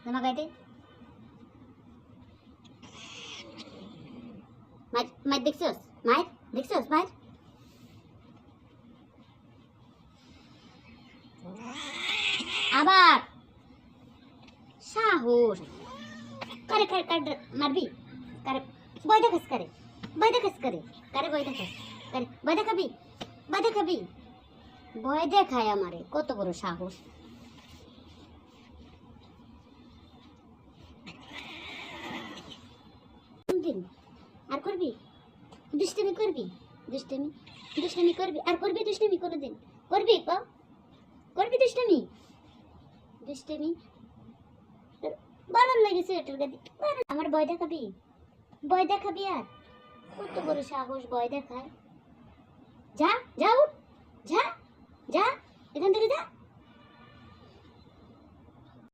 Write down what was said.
জামা গাইতে মার মার দেখছস মার আবার সাহস করে করে করে মারবি করে বই দেখাস করে বই দেখাবি ভয় দেখায় আমারে কত বড় সাহস আর করবি দুষ্টামি করবি আর করবি দুষ্টামি কোনোদিন করবি দুষ্টামি বানান লেগেছে এটার গাদি আমার ভয় দেখাবি আর কত বড় সাহস ভয় দেখায় যা উঠ যা এখান থেকে যা